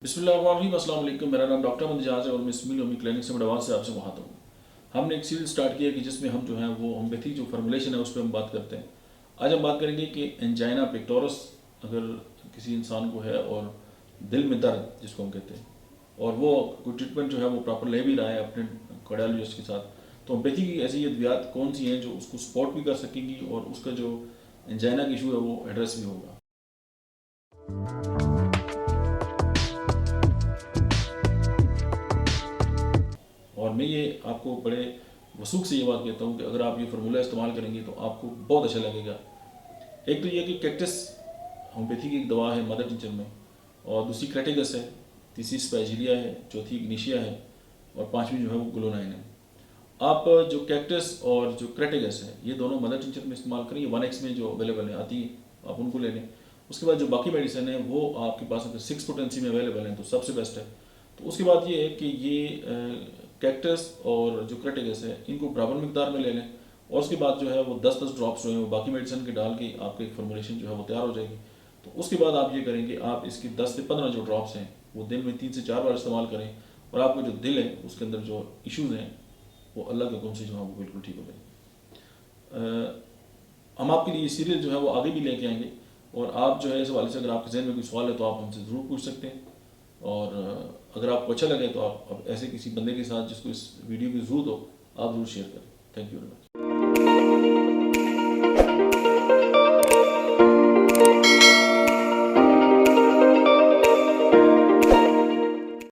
बिस्मिल्लाहिर्रहमानिर्रहीम, अस्सलाम वालेकुम। मेरा नाम डॉक्टर Ejaz है और मैं सिमिलिया क्लिनिक से मेडवास से आपसे मुखातब हूँ। हमने एक सीरीज स्टार्ट किया कि जिसमें हम जो है वो होम्योपैथी जो फॉर्मुलेशन है उस पर हम बात करते हैं। आज हम बात करेंगे कि एंजाइना पेक्टोरस अगर किसी इंसान को है और दिल में दर्द जिसको हम कहते हैं और वो कोई ट्रीटमेंट जो है वो प्रॉपर ले भी रहा है अपने कार्डियोलॉजिस्ट के साथ, तो होम्योपैथी की ऐसी अद्वियात कौन सी हैं जो उसको सपोर्ट भी कर सकेंगी और उसका जो एंजाइना का इशू है वो एड्रेस भी होगा। और मैं ये आपको बड़े वसूख से ये बात कहता हूँ कि अगर आप ये फार्मूला इस्तेमाल करेंगे तो आपको बहुत अच्छा लगेगा। एक तो ये कि कैक्टस होम्योपैथी की एक दवा है मदर टिंचर में, और दूसरी क्रेटिगस है, तीसरी स्पैजिलिया है, चौथी इग्निशिया है और पांचवी जो है वो ग्लोनाइन है। आप जो कैक्टस और जो क्रेटिगस है ये दोनों मदर टिंचर में इस्तेमाल करें, 1x में जो अवेलेबल है आती है आप उनको ले लें। उसके बाद जो बाकी मेडिसिन है वो आपके पास अगर 6 पोटेंसी में अवेलेबल है तो सबसे बेस्ट है। तो उसके बाद ये है कि ये कैक्टस और जो क्रेटिगस है इनको बराबर मिकदार में ले लें और उसके बाद जो है वो 10-10 ड्रॉप्स जो है वो बाकी मेडिसिन के डाल के आपका एक फॉर्मुलेशन जो है वो तैयार हो जाएगी। तो उसके बाद आप ये करेंगे, आप इसकी 10 से 15 जो ड्रॉप्स हैं वो दिन में 3 से 4 बार इस्तेमाल करें और आपको जो दिल है उसके अंदर जो इश्यूज़ हैं वो अल्लाह के हुक्म से जो है वो बिल्कुल ठीक हो जाएगी। हम आपके लिए सीरियल जो है वो आगे भी लेके आएंगे और आप जो है इस हवाले से अगर आपके जहन में कोई सवाल है तो आप हमसे ज़रूर पूछ सकते हैं। और अगर आपको अच्छा लगे तो आप ऐसे किसी बंदे के साथ जिसको इस वीडियो की ज़रूरत हो आप ज़रूर शेयर करें। Thank you very much.